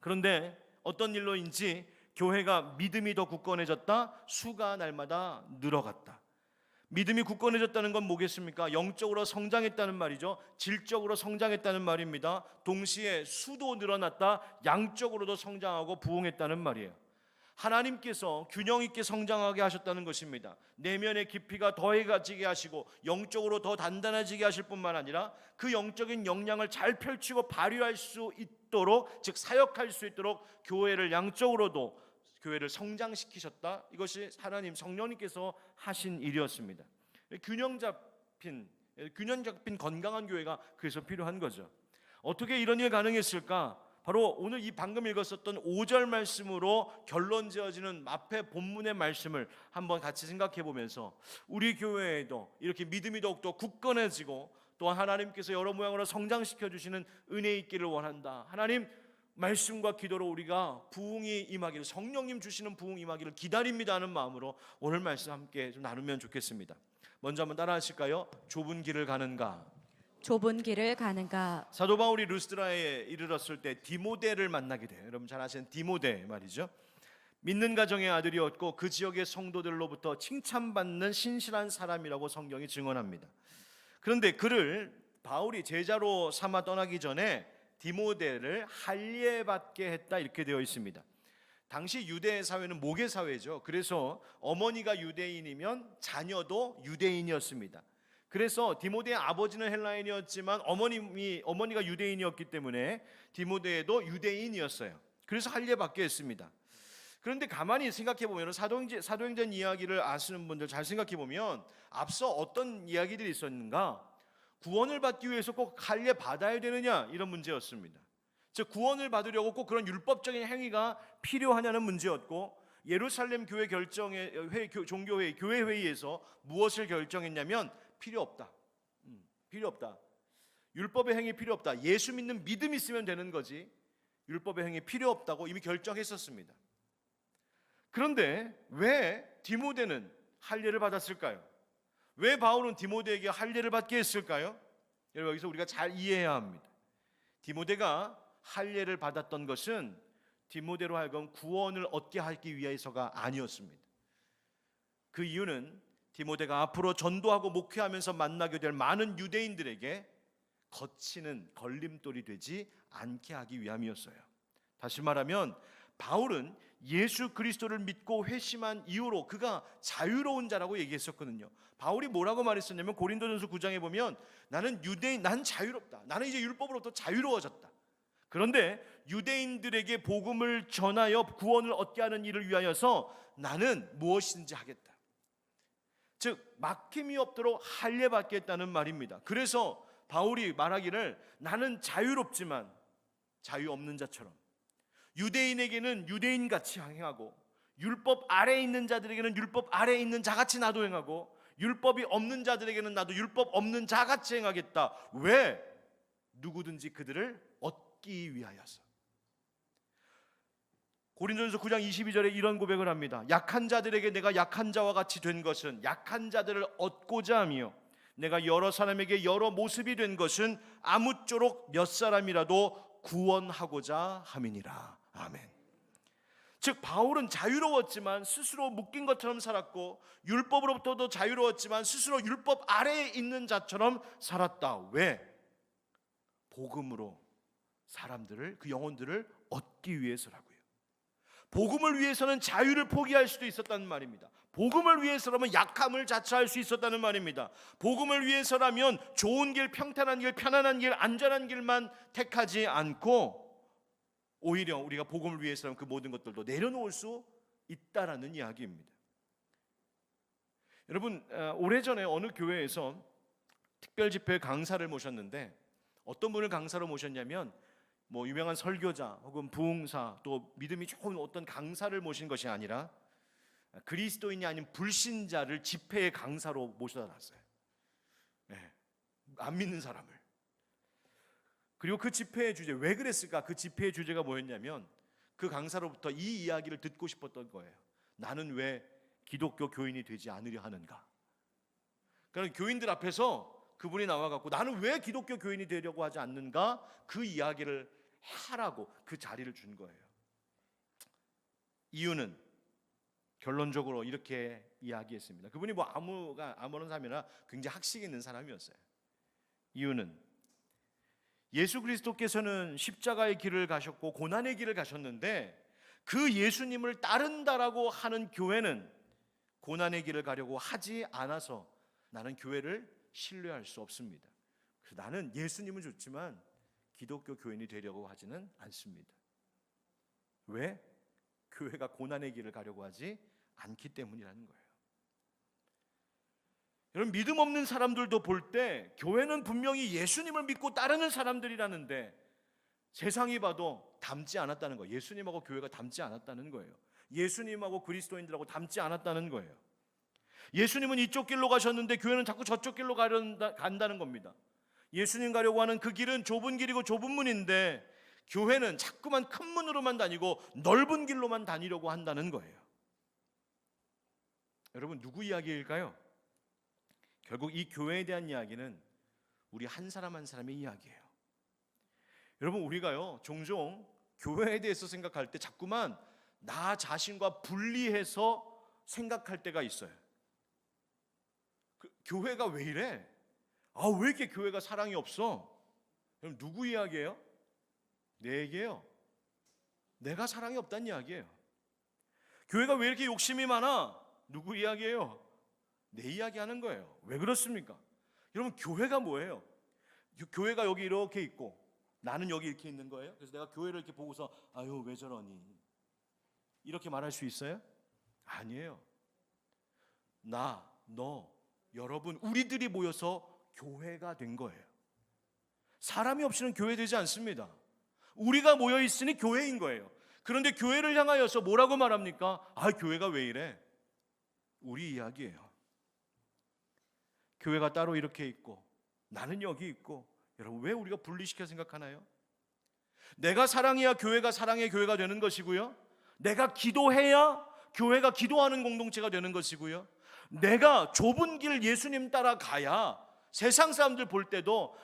그런데 어떤 일로인지 교회가 믿음이 더 굳건해졌다, 수가 날마다 늘어갔다. 믿음이 굳건해졌다는 건 뭐겠습니까? 영적으로 성장했다는 말이죠. 질적으로 성장했다는 말입니다. 동시에 수도 늘어났다, 양적으로도 성장하고 부흥했다는 말이에요. 하나님께서 균형 있게 성장하게 하셨다는 것입니다. 내면의 깊이가 더해지게 하시고 영적으로 더 단단해지게 하실 뿐만 아니라 그 영적인 역량을 잘 펼치고 발휘할 수 있도록, 즉 사역할 수 있도록 교회를 양적으로도 교회를 성장시키셨다. 이것이 하나님 성령님께서 하신 일이었습니다. 균형 잡힌 건강한 교회가 그래서 필요한 거죠. 어떻게 이런 일 가능했을까? 바로 오늘 이 방금 읽었었던 5절 말씀으로 결론 지어지는 앞에 본문의 말씀을 한번 같이 생각해 보면서 우리 교회에도 이렇게 믿음이 더욱더 굳건해지고 또한 하나님께서 여러 모양으로 성장시켜 주시는 은혜 있기를 원한다. 하나님, 말씀과 기도로 우리가 부흥이 임하기를, 성령님 주시는 부흥 임하기를 기다립니다 하는 마음으로 오늘 말씀 함께 좀 나누면 좋겠습니다. 먼저 한번 따라 하실까요? 좁은 길을 가는가? 좁은 길을 가는가? 사도 바울이 루스드라에 이르렀을 때 디모데를 만나게 돼요. 여러분 잘 아시는 디모데 말이죠. 믿는 가정의 아들이었고 그 지역의 성도들로부터 칭찬받는 신실한 사람이라고 성경이 증언합니다. 그런데 그를 바울이 제자로 삼아 떠나기 전에 디모데를 할례받게 했다 이렇게 되어 있습니다. 당시 유대 사회는 모계 사회죠. 그래서 어머니가 유대인이면 자녀도 유대인이었습니다. 그래서 디모데의 아버지는 헬라인이었지만 어머니가 유대인이었기 때문에 디모데도 유대인이었어요. 그래서 할례받게 했습니다. 그런데 가만히 생각해 보면 사도행전 이야기를 아시는 분들 잘 생각해 보면 앞서 어떤 이야기들이 있었는가? 구원을 받기 위해서 꼭 할례 받아야 되느냐 이런 문제였습니다. 즉 구원을 받으려고 꼭 그런 율법적인 행위가 필요하냐는 문제였고, 예루살렘 교회 종교회의 교회 회의에서 무엇을 결정했냐면 필요 없다. 필요 없다. 율법의 행위 필요 없다. 예수 믿는 믿음 있으면 되는 거지. 율법의 행위 필요 없다고 이미 결정했었습니다. 그런데 왜 디모데는 할례를 받았을까요? 왜 바울은 디모데에게 할례를 받게 했을까요? 여러분 여기서 우리가 잘 이해해야 합니다. 디모데가 할례를 받았던 것은 디모데로 하여금 구원을 얻게 하기 위해서가 아니었습니다. 그 이유는 디모데가 앞으로 전도하고 목회하면서 만나게 될 많은 유대인들에게 거치는 걸림돌이 되지 않게 하기 위함이었어요. 다시 말하면 바울은 예수 그리스도를 믿고 회심한 이후로 그가 자유로운 자라고 얘기했었거든요. 바울이 뭐라고 말했었냐면 고린도전서 9장에 보면 나는 유대인, 난 자유롭다. 나는 이제 율법으로부터 자유로워졌다. 그런데 유대인들에게 복음을 전하여 구원을 얻게 하는 일을 위하여서 나는 무엇이든지 하겠다. 즉 막힘이 없도록 할례받겠다는 말입니다. 그래서 바울이 말하기를 나는 자유롭지만 자유 없는 자처럼, 유대인에게는 유대인같이 행하고 율법 아래에 있는 자들에게는 율법 아래에 있는 자같이 나도 행하고 율법이 없는 자들에게는 나도 율법 없는 자같이 행하겠다. 왜? 누구든지 그들을 얻기 위하여서. 고린도전서 9장 22절에 이런 고백을 합니다. 약한 자들에게 내가 약한 자와 같이 된 것은 약한 자들을 얻고자 하며 내가 여러 사람에게 여러 모습이 된 것은 아무쪼록 몇 사람이라도 구원하고자 함이니라. 아멘. 즉 바울은 자유로웠지만 스스로 묶인 것처럼 살았고 율법으로부터도 자유로웠지만 스스로 율법 아래에 있는 자처럼 살았다. 왜? 복음으로 사람들을, 그 영혼들을 얻기 위해서라고요. 복음을 위해서는 자유를 포기할 수도 있었다는 말입니다. 복음을 위해서라면 약함을 자처할 수 있었다는 말입니다. 복음을 위해서라면 좋은 길, 평탄한 길, 편안한 길, 안전한 길만 택하지 않고 오히려 우리가 복음을 위해서라면 그 모든 것들도 내려놓을 수 있다라는 이야기입니다. 여러분 오래전에 어느 교회에서 특별 집회 강사를 모셨는데 어떤 분을 강사로 모셨냐면 유명한 설교자 혹은 부흥사 또 믿음이 좋은 어떤 강사를 모신 것이 아니라 그리스도인이 아닌 불신자를 집회의 강사로 모셔다 놨어요. 안 믿는 사람을. 그리고 그 집회의 주제, 왜 그랬을까? 그 집회의 주제가 뭐였냐면 그 강사로부터 이 이야기를 듣고 싶었던 거예요. 나는 왜 기독교 교인이 되지 않으려 하는가? 그러니까 교인들 앞에서 그분이 나와갖고 나는 왜 기독교 교인이 되려고 하지 않는가? 그 이야기를 하라고 그 자리를 준 거예요. 이유는 결론적으로 이렇게 이야기했습니다. 그분이 아무런 사람이나 굉장히 학식 있는 사람이었어요. 이유는 예수 그리스도께서는 십자가의 길을 가셨고 고난의 길을 가셨는데 그 예수님을 따른다라고 하는 교회는 고난의 길을 가려고 하지 않아서 나는 교회를 신뢰할 수 없습니다. 그래서 나는 예수님은 좋지만 기독교 교인이 되려고 하지는 않습니다. 왜? 교회가 고난의 길을 가려고 하지 않기 때문이라는 거예요. 여러분 믿음 없는 사람들도 볼 때 교회는 분명히 예수님을 믿고 따르는 사람들이라는데 세상이 봐도 닮지 않았다는 거예요. 예수님하고 교회가 닮지 않았다는 거예요. 예수님하고 그리스도인들하고 닮지 않았다는 거예요. 예수님은 이쪽 길로 가셨는데 교회는 자꾸 저쪽 길로 간다는 겁니다. 예수님 가려고 하는 그 길은 좁은 길이고 좁은 문인데 교회는 자꾸만 큰 문으로만 다니고 넓은 길로만 다니려고 한다는 거예요. 여러분, 누구 이야기일까요? 결국 이 교회에 대한 이야기는 우리 한 사람 한 사람의 이야기예요. 여러분, 우리가요 종종 교회에 대해서 생각할 때 자꾸만 나 자신과 분리해서 생각할 때가 있어요. 교회가 왜 이래? 왜 이렇게 교회가 사랑이 없어? 그럼 누구 이야기예요? 내 얘기예요. 내가 사랑이 없다는 이야기예요. 교회가 왜 이렇게 욕심이 많아? 누구 이야기예요? 내 이야기하는 거예요. 왜 그렇습니까? 여러분, 교회가 뭐예요? 교회가 여기 이렇게 있고 나는 여기 이렇게 있는 거예요. 그래서 내가 교회를 이렇게 보고서 아유 왜 저러니 이렇게 말할 수 있어요? 아니에요. 나, 너, 여러분 우리들이 모여서 교회가 된 거예요. 사람이 없이는 교회 되지 않습니다. 우리가 모여 있으니 교회인 거예요. 그런데 교회를 향하여서 뭐라고 말합니까? 교회가 왜 이래? 우리 이야기예요. 교회가 따로 이렇게 있고 나는 여기 있고. 여러분, 왜 우리가 분리시켜 생각하나요? 내가 사랑해야 교회가 사랑의 교회가 되는 것이고요, 내가 기도해야 교회가 기도하는 공동체가 되는 것이고요, 내가 좁은 길 예수님 따라가야 세상 사람들 볼 때도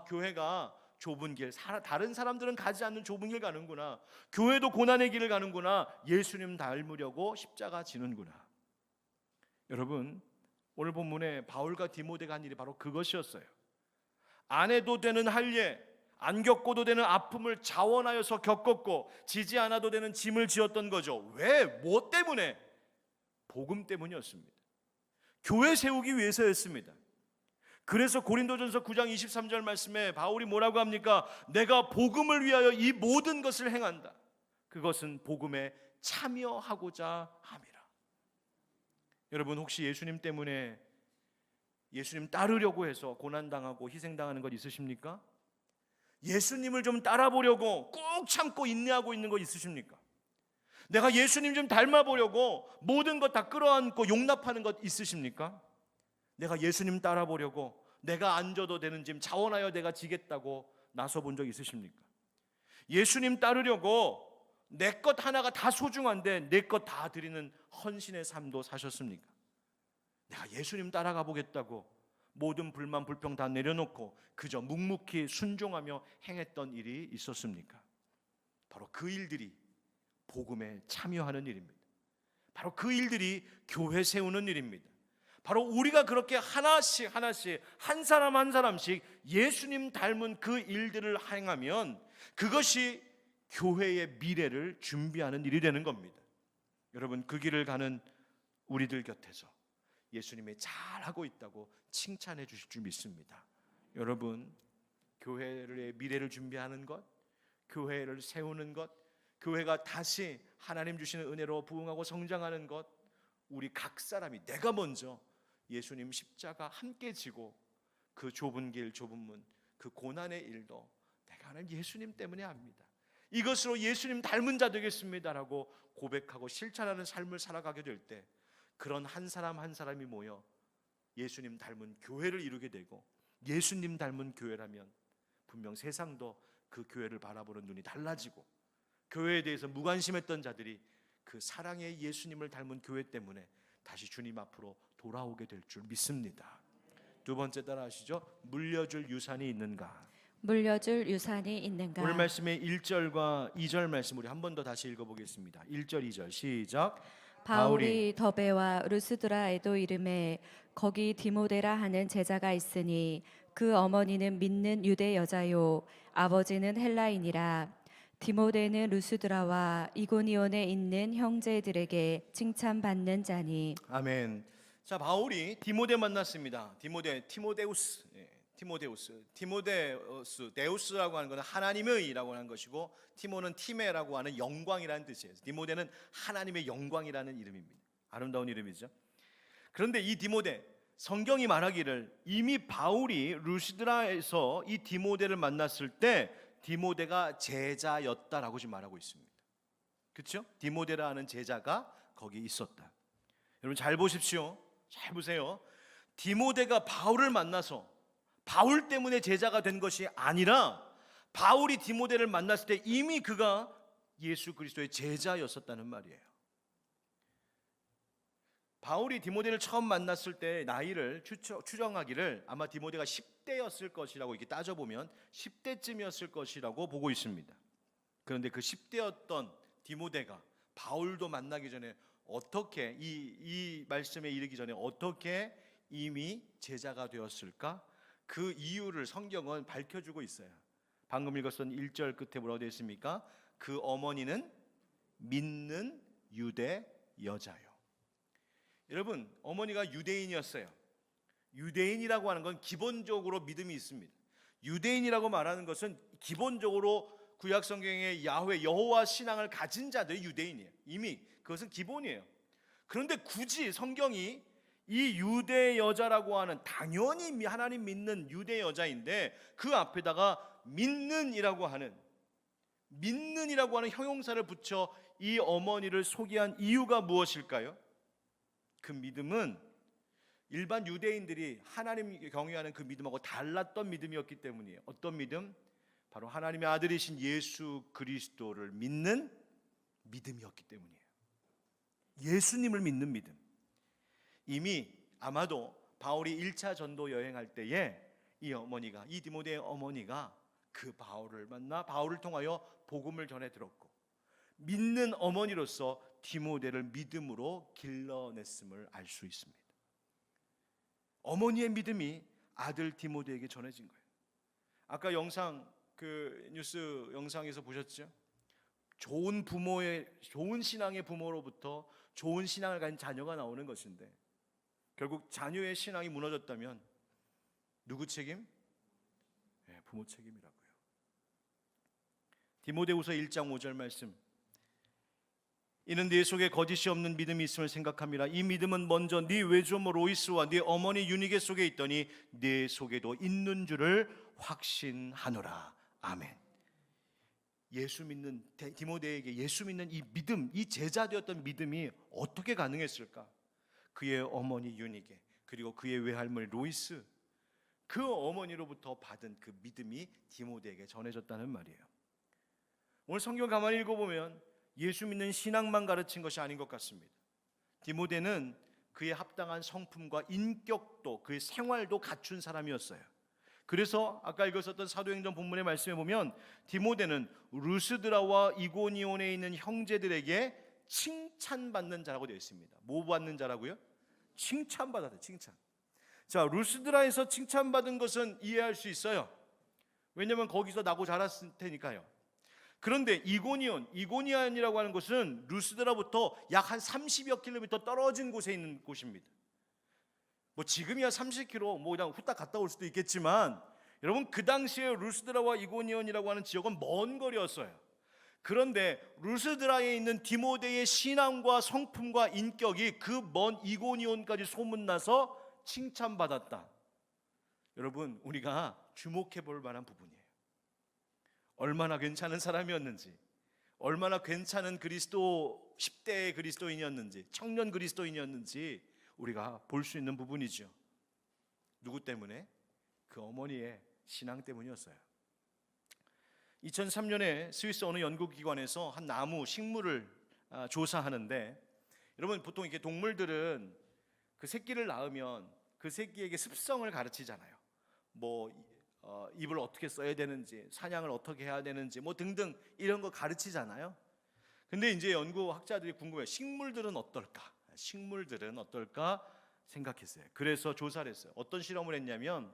교회가 좁은 길, 다른 사람들은 가지 않는 좁은 길 가는구나, 교회도 고난의 길을 가는구나, 예수님 닮으려고 십자가 지는구나. 여러분, 오늘 본문에 바울과 디모데가 한 일이 바로 그것이었어요. 안 해도 되는 할례, 안 겪어도 되는 아픔을 자원하여서 겪었고 지지 않아도 되는 짐을 지었던 거죠. 왜? 뭐 때문에? 복음 때문이었습니다. 교회 세우기 위해서였습니다. 그래서 고린도전서 9장 23절 말씀에 바울이 뭐라고 합니까? 내가 복음을 위하여 이 모든 것을 행한다. 그것은 복음에 참여하고자 함이라. 여러분, 혹시 예수님 때문에 예수님 따르려고 해서 고난당하고 희생당하는 것 있으십니까? 예수님을 좀 따라보려고 꾹 참고 인내하고 있는 것 있으십니까? 내가 예수님 좀 닮아보려고 모든 것 다 끌어안고 용납하는 것 있으십니까? 내가 예수님 따라보려고 내가 앉아도 되는 짐 자원하여 내가 지겠다고 나서본 적 있으십니까? 예수님 따르려고 내 것 하나가 다 소중한데 내 것 다 드리는 헌신의 삶도 사셨습니까? 내가 예수님 따라가 보겠다고 모든 불만 불평 다 내려놓고 그저 묵묵히 순종하며 행했던 일이 있었습니까? 바로 그 일들이 복음에 참여하는 일입니다. 바로 그 일들이 교회 세우는 일입니다. 바로 우리가 그렇게 하나씩 한 사람 한 사람씩 예수님 닮은 그 일들을 행하면 그것이 교회의 미래를 준비하는 일이 되는 겁니다. 여러분, 그 길을 가는 우리들 곁에서 예수님이 잘하고 있다고 칭찬해 주실 줄 믿습니다. 여러분, 교회의 미래를 준비하는 것, 교회를 세우는 것, 교회가 다시 하나님 주시는 은혜로 부흥하고 성장하는 것, 우리 각 사람이 내가 먼저 예수님 십자가 함께 지고 그 좁은 길 좁은 문, 그 고난의 일도 내가 하는 예수님 때문에 합니다. 이것으로 예수님 닮은 자 되겠습니다라고 고백하고 실천하는 삶을 살아가게 될 때 그런 한 사람 한 사람이 모여 예수님 닮은 교회를 이루게 되고, 예수님 닮은 교회라면 분명 세상도 그 교회를 바라보는 눈이 달라지고 교회에 대해서 무관심했던 자들이 그 사랑의 예수님을 닮은 교회 때문에 다시 주님 앞으로 돌아오게 될 줄 믿습니다. 두 번째 따라 하시죠. 물려줄 유산이 있는가? 물려줄 유산이 있는가? 오늘 말씀의 1절과 2절 말씀 우리 한 번 더 다시 읽어보겠습니다. 1절 2절 시작. 바울이 더베와 루스드라에도 이름에 거기 디모데라 하는 제자가 있으니 그 어머니는 믿는 유대 여자요 아버지는 헬라인이라. 디모데는 루스드라와 이고니온에 있는 형제들에게 칭찬받는 자니. 아멘. 자, 바울이 디모데 만났습니다. 티모데우스, 데우스라고 하는 것은 하나님의라고 하는 것이고, 티모는 티메라고 하는 영광이라는 뜻이에요. 디모데는 하나님의 영광이라는 이름입니다. 아름다운 이름이죠. 그런데 이 디모데, 성경이 말하기를 이미 바울이 루스드라에서 이 디모데를 만났을 때 디모데가 제자였다라고 지금 말하고 있습니다. 그렇죠? 디모데라는 제자가 거기 있었다. 여러분 잘 보십시오. 잘 보세요. 디모데가 바울을 만나서 바울 때문에 제자가 된 것이 아니라 바울이 디모데를 만났을 때 이미 그가 예수 그리스도의 제자였었다는 말이에요. 바울이 디모데를 처음 만났을 때 나이를 추정하기를 아마 디모데가 10대였을 것이라고 이렇게 따져보면 10대쯤이었을 것이라고 보고 있습니다. 그런데 그 10대였던 디모데가 바울도 만나기 전에 어떻게 이 말씀에 이르기 전에 어떻게 이미 제자가 되었을까? 그 이유를 성경은 밝혀주고 있어요. 방금 읽었던 1절 끝에 뭐라고 되어 있습니까? 그 어머니는 믿는 유대 여자요. 여러분, 어머니가 유대인이었어요. 유대인이라고 하는 건 기본적으로 믿음이 있습니다. 유대인이라고 말하는 것은 기본적으로 구약 성경의 야훼 여호와 신앙을 가진 자들이 유대인이에요. 이미 그것은 기본이에요. 그런데 굳이 성경이 이 유대 여자라고 하는, 당연히 하나님 믿는 유대 여자인데 그 앞에다가 믿는이라고 하는 형용사를 붙여 이 어머니를 소개한 이유가 무엇일까요? 그 믿음은 일반 유대인들이 하나님 경외하는 그 믿음하고 달랐던 믿음이었기 때문이에요. 어떤 믿음? 바로 하나님의 아들이신 예수 그리스도를 믿는 믿음이었기 때문이에요. 예수님을 믿는 믿음. 이미 아마도 바울이 1차 전도 여행할 때에 이 디모데의 어머니가 그 바울을 만나 바울을 통하여 복음을 전해 들었고, 믿는 어머니로서 디모데를 믿음으로 길러냈음을 알 수 있습니다. 어머니의 믿음이 아들 디모데에게 전해진 거예요. 아까 뉴스 영상에서 보셨죠? 좋은 신앙의 부모로부터 좋은 신앙을 가진 자녀가 나오는 것인데, 결국 자녀의 신앙이 무너졌다면 누구 책임? 부모 책임이라고요. 디모데후서 1장 5절 말씀. 이는 네 속에 거짓이 없는 믿음이 있음을 생각함이라. 이 믿음은 먼저 네 외조모 로이스와 네 어머니 유니게 속에 있더니 네 속에도 있는 줄을 확신하노라. 아멘. 예수 믿는 디모데에게 예수 믿는 이 믿음, 이 제자 되었던 믿음이 어떻게 가능했을까? 그의 어머니 유니게, 그리고 그의 외할머니 로이스, 그 어머니로부터 받은 그 믿음이 디모데에게 전해졌다는 말이에요. 오늘 성경 가만히 읽어보면 예수 믿는 신앙만 가르친 것이 아닌 것 같습니다. 디모데는 그에 합당한 성품과 인격도, 그의 생활도 갖춘 사람이었어요. 그래서 아까 읽었었던 사도행전 본문의 말씀에 보면 디모데는 루스드라와 이고니온에 있는 형제들에게 칭찬받는 자라고 되어 있습니다. 뭐 받는 자라고요? 칭찬받았다. 칭찬. 자, 루스드라에서 칭찬받은 것은 이해할 수 있어요. 왜냐하면 거기서 나고 자랐을 테니까요. 그런데 이고니온이라고 하는 곳은 루스드라부터 약 한 30여 킬로미터 떨어진 곳에 있는 곳입니다. 뭐 지금이야 30km 뭐 그냥 후딱 갔다 올 수도 있겠지만, 여러분 그 당시에 루스드라와 이고니온이라고 하는 지역은 먼 거리였어요. 그런데 루스드라에 있는 디모데의 신앙과 성품과 인격이 그 먼 이고니온까지 소문나서 칭찬받았다. 여러분, 우리가 주목해 볼 만한 부분이에요. 얼마나 괜찮은 사람이었는지, 얼마나 괜찮은 10대의 그리스도인이었는지, 청년 그리스도인이었는지 우리가 볼 수 있는 부분이죠. 누구 때문에? 그 어머니의 신앙 때문이었어요. 2003년에 스위스 어느 연구기관에서 한 나무 식물을 조사하는데, 여러분 보통 이렇게 동물들은 그 새끼를 낳으면 그 새끼에게 습성을 가르치잖아요. 뭐 입을 어떻게 써야 되는지, 사냥을 어떻게 해야 되는지 뭐 등등 이런 거 가르치잖아요. 근데 이제 연구학자들이 궁금해요. 식물들은 어떨까 생각했어요. 그래서 조사를 했어요. 어떤 실험을 했냐면,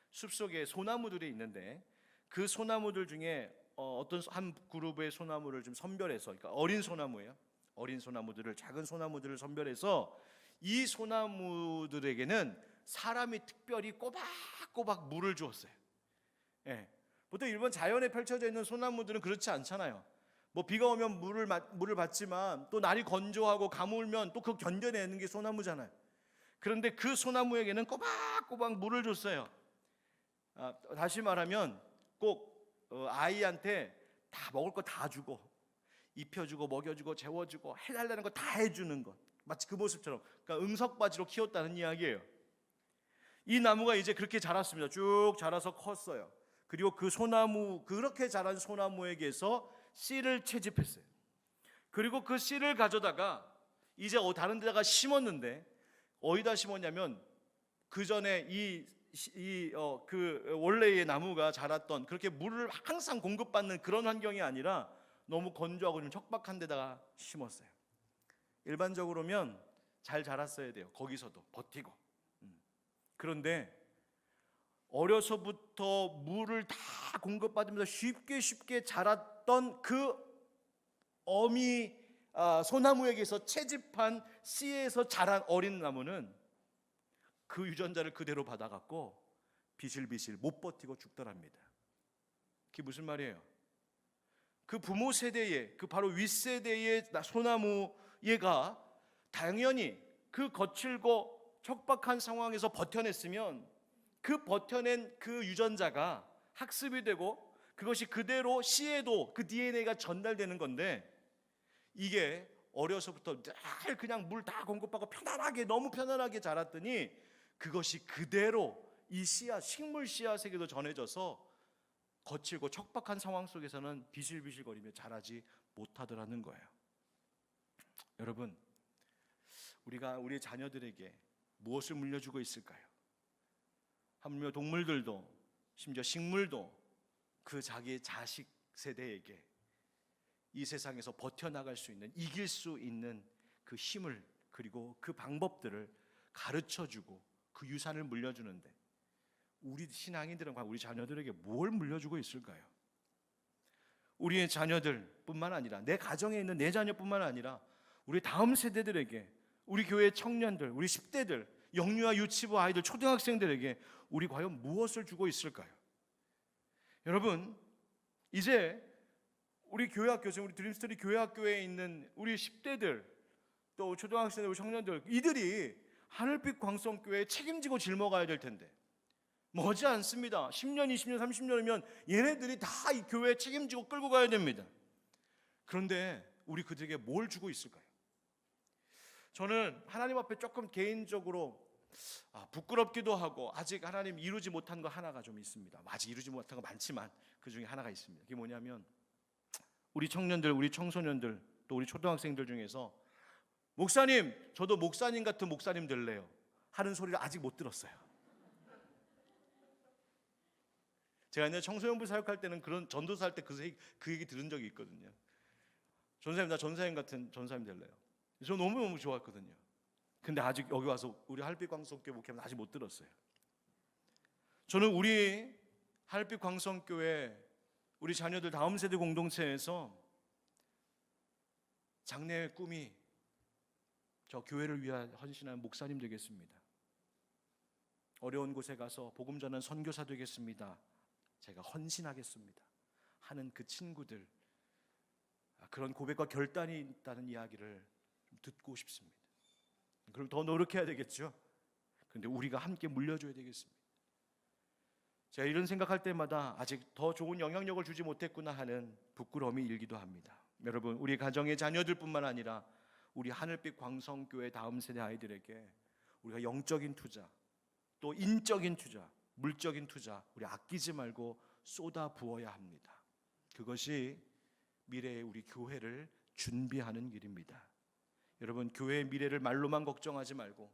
숲속에 소나무들이 있는데 그 소나무들 중에 어떤 한 그룹의 소나무를 좀 선별해서, 그러니까 어린 소나무예요. 어린 소나무들을, 작은 소나무들을 선별해서 이 소나무들에게는 사람이 특별히 꼬박꼬박 물을 주었어요. 보통 일본 자연에 펼쳐져 있는 소나무들은 그렇지 않잖아요. 뭐 비가 오면 물을 받지만 또 날이 건조하고 가물면 또 그거 견뎌내는 게 소나무잖아요. 그런데 그 소나무에게는 꼬박꼬박 물을 줬어요. 다시 말하면 꼭 아이한테 다 먹을 거 다 주고, 입혀주고 먹여주고 재워주고 해달라는 거 다 해주는 것, 마치 그 모습처럼, 그러니까 응석바지로 키웠다는 이야기예요. 이 나무가 이제 그렇게 자랐습니다. 쭉 자라서 컸어요. 그리고 그 소나무, 그렇게 자란 소나무에게서 씨를 채집했어요. 그리고 그 씨를 가져다가 이제 다른 데다가 심었는데, 어디다 심었냐면 그 전에 그 원래의 나무가 자랐던, 그렇게 물을 항상 공급받는 그런 환경이 아니라 너무 건조하고 좀 척박한 데다가 심었어요. 일반적으로면 잘 자랐어야 돼요. 거기서도 버티고. 그런데 어려서부터 물을 다 공급받으면서 쉽게 자랐던 그 소나무에게서 채집한 씨에서 자란 어린 나무는 그 유전자를 그대로 받아갖고 비실비실 못 버티고 죽더랍니다. 그게 무슨 말이에요? 그 부모 세대의, 그 바로 윗세대의 소나무 얘가 당연히 그 거칠고 척박한 상황에서 버텨냈으면 그 버텨낸 그 유전자가 학습이 되고 그것이 그대로 씨에도 그 DNA가 전달되는 건데, 이게 어려서부터 늘 그냥 물 다 공급받고 편안하게, 너무 편안하게 자랐더니 그것이 그대로 이 씨앗, 식물 씨앗에게도 전해져서 거칠고 척박한 상황 속에서는 비실비실거리며 자라지 못하더라는 거예요. 여러분, 우리가 우리 자녀들에게 무엇을 물려주고 있을까요? 하물며 동물들도, 심지어 식물도 그 자기의 자식 세대에게 이 세상에서 버텨나갈 수 있는, 이길 수 있는 그 힘을, 그리고 그 방법들을 가르쳐주고 그 유산을 물려주는데, 우리 신앙인들은 우리 자녀들에게 뭘 물려주고 있을까요? 우리의 자녀들뿐만 아니라, 내 가정에 있는 내 자녀뿐만 아니라 우리 다음 세대들에게, 우리 교회 청년들, 우리 10대들, 영유아 유치부 아이들, 초등학생들에게 우리 과연 무엇을 주고 있을까요? 여러분, 이제 우리 교회학교, 우리 드림스토리 교회학교에 있는 우리 10대들, 또 초등학생들, 우리 청년들, 이들이 하늘빛 광성교회에 책임지고 짊어가야 될 텐데 머지 않습니다. 10년, 20년, 30년이면 얘네들이 다 이 교회에 책임지고 끌고 가야 됩니다. 그런데 우리 그들에게 뭘 주고 있을까요? 저는 하나님 앞에 조금 개인적으로 부끄럽기도 하고, 아직 하나님 이루지 못한 거 하나가 좀 있습니다. 아직 이루지 못한 거 많지만 그 중에 하나가 있습니다. 그게 뭐냐면, 우리 청년들, 우리 청소년들, 또 우리 초등학생들 중에서 목사님, 저도 목사님 같은 목사님 될래요 하는 소리를 아직 못 들었어요. 제가 이제 청소년부 사역할 때는, 그런 전도사 할 때 그 얘기 들은 적이 있거든요. 전사님, 나 전사님 같은 전사님 될래요. 저 너무너무 좋았거든요. 근데 아직 여기 와서 우리 하늘빛 광성교회 목회는 아직 못 들었어요. 저는 우리 하늘빛 광성교회, 우리 자녀들 다음 세대 공동체에서 장래의 꿈이 저 교회를 위한 헌신하는 목사님 되겠습니다. 어려운 곳에 가서 복음 전하는 선교사 되겠습니다. 제가 헌신하겠습니다 하는 그 친구들, 그런 고백과 결단이 있다는 이야기를 좀 듣고 싶습니다. 그럼 더 노력해야 되겠죠. 그런데 우리가 함께 물려줘야 되겠습니다. 제가 이런 생각할 때마다 아직 더 좋은 영향력을 주지 못했구나 하는 부끄러움이 일기도 합니다. 여러분, 우리 가정의 자녀들뿐만 아니라 우리 하늘빛 광성교회 다음 세대 아이들에게 우리가 영적인 투자, 또 인적인 투자, 물적인 투자, 우리 아끼지 말고 쏟아 부어야 합니다. 그것이 미래의 우리 교회를 준비하는 길입니다. 여러분, 교회의 미래를 말로만 걱정하지 말고,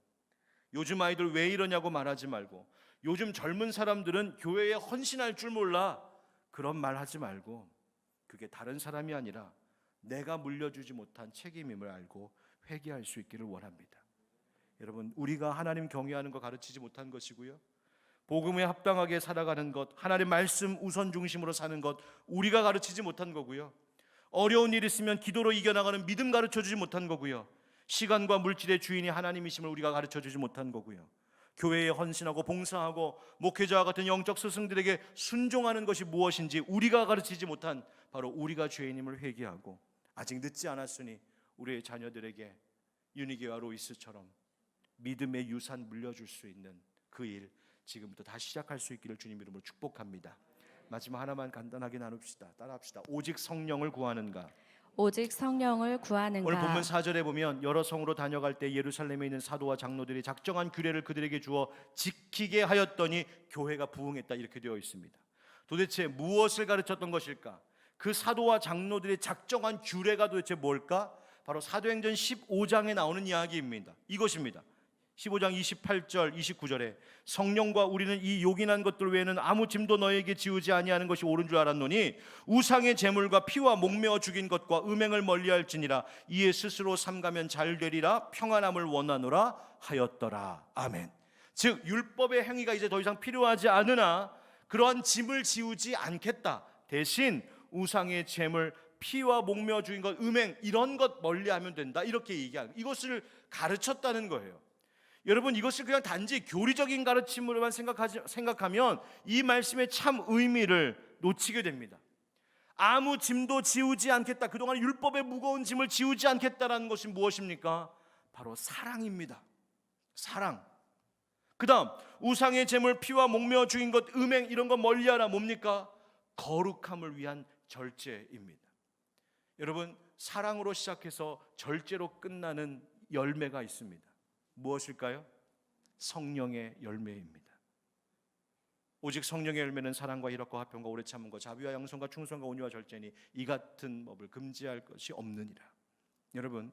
요즘 아이들 왜 이러냐고 말하지 말고, 요즘 젊은 사람들은 교회에 헌신할 줄 몰라, 그런 말 하지 말고, 그게 다른 사람이 아니라 내가 물려주지 못한 책임임을 알고 회개할 수 있기를 원합니다. 여러분, 우리가 하나님 경외하는 거 가르치지 못한 것이고요, 복음에 합당하게 살아가는 것, 하나님 말씀 우선 중심으로 사는 것 우리가 가르치지 못한 거고요, 어려운 일 있으면 기도로 이겨나가는 믿음 가르쳐주지 못한 거고요, 시간과 물질의 주인이 하나님이심을 우리가 가르쳐주지 못한 거고요, 교회에 헌신하고 봉사하고 목회자와 같은 영적 스승들에게 순종하는 것이 무엇인지 우리가 가르치지 못한, 바로 우리가 죄인임을 회개하고 아직 늦지 않았으니 우리의 자녀들에게 유니게와 로이스처럼 믿음의 유산 물려줄 수 있는 그 일 지금부터 다시 시작할 수 있기를 주님 이름으로 축복합니다. 마지막 하나만 간단하게 나눕시다. 따라합시다. 오직 성령을 구하는가? 오직 성령을 구하는가? 오늘 본문 4절에 보면 여러 성으로 다녀갈 때 예루살렘에 있는 사도와 장로들이 작정한 규례를 그들에게 주어 지키게 하였더니 교회가 부흥했다, 이렇게 되어 있습니다. 도대체 무엇을 가르쳤던 것일까? 그 사도와 장로들의 작정한 규례가 도대체 뭘까? 바로 사도행전 15장에 나오는 이야기입니다. 이것입니다. 15장 28절 29절에 성령과 우리는 이 요긴한 것들 외에는 아무 짐도 너에게 지우지 아니하는 것이 옳은 줄 알았노니 우상의 제물과 피와 목매어 죽인 것과 음행을 멀리할지니라. 이에 스스로 삼가면 잘 되리라. 평안함을 원하노라 하였더라. 아멘. 즉 율법의 행위가 이제 더 이상 필요하지 않으나 그러한 짐을 지우지 않겠다. 대신 우상의 제물, 피와 목매어 죽인 것, 음행 이런 것 멀리하면 된다. 이렇게 얘기하는, 이것을 가르쳤다는 거예요. 여러분, 이것을 그냥 단지 교리적인 가르침으로만 생각하면 이 말씀의 참 의미를 놓치게 됩니다. 아무 짐도 지우지 않겠다. 그동안 율법의 무거운 짐을 지우지 않겠다라는 것이 무엇입니까? 바로 사랑입니다. 사랑. 그 다음 우상의 제물, 피와 목매어 죽인 것, 음행 이런 것 멀리하라. 뭡니까? 거룩함을 위한 절제입니다. 여러분, 사랑으로 시작해서 절제로 끝나는 열매가 있습니다. 무엇일까요? 성령의 열매입니다. 오직 성령의 열매는 사랑과 희락과 화평과 오래 참음과 자비와 양선과 충성과 온유와 절제니 이 같은 법을 금지할 것이 없느니라. 여러분,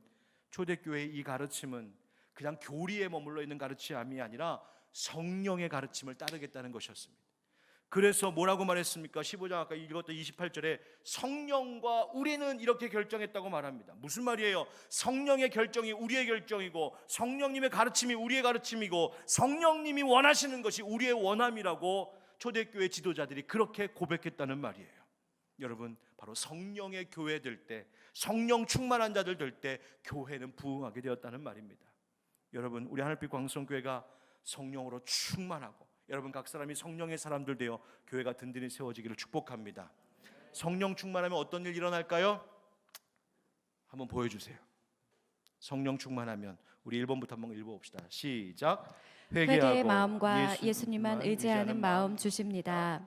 초대교회의 이 가르침은 그냥 교리에 머물러 있는 가르침이 아니라 성령의 가르침을 따르겠다는 것이었습니다. 그래서 뭐라고 말했습니까? 15장 아까 읽었던 28절에 성령과 우리는 이렇게 결정했다고 말합니다. 무슨 말이에요? 성령의 결정이 우리의 결정이고 성령님의 가르침이 우리의 가르침이고 성령님이 원하시는 것이 우리의 원함이라고 초대교회 지도자들이 그렇게 고백했다는 말이에요. 여러분, 바로 성령의 교회 될 때, 성령 충만한 자들 될 때 교회는 부흥하게 되었다는 말입니다. 여러분, 우리 하늘빛 광성교회가 성령으로 충만하고 여러분 각 사람이 성령의 사람들 되어 교회가 든든히 세워지기를 축복합니다. 성령 충만하면 어떤 일 일어날까요? 한번 보여주세요. 성령 충만하면 우리 1번부터 한번 읽어봅시다. 시작. 회개의 마음과 예수님만 의지하는 마음 주십니다.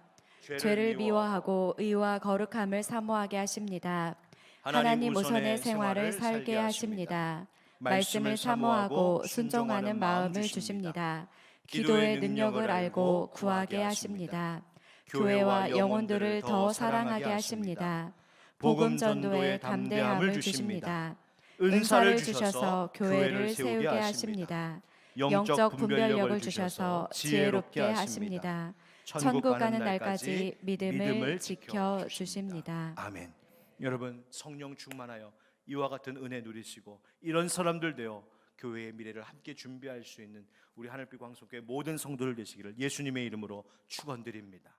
죄를 미워하고 의와 거룩함을 사모하게 하십니다. 하나님 우선의 생활을 살게 하십니다. 말씀을 사모하고 순종하는 마음을 주십니다. 기도의 능력을 알고 구하게 하십니다. 교회와 영혼들을 더 사랑하게 하십니다. 복음 전도에 담대함을 주십니다. 은사를 주셔서 교회를 세우게 하십니다. 영적 분별력을 주셔서 지혜롭게 하십니다. 천국 가는 날까지 믿음을 지켜 주십니다. 아멘. 여러분, 성령 충만하여 이와 같은 은혜 누리시고 이런 사람들 되어 교회의 미래를 함께 준비할 수 있는 우리 하늘빛 광성교회 모든 성도들 되시기를 예수님의 이름으로 축원드립니다.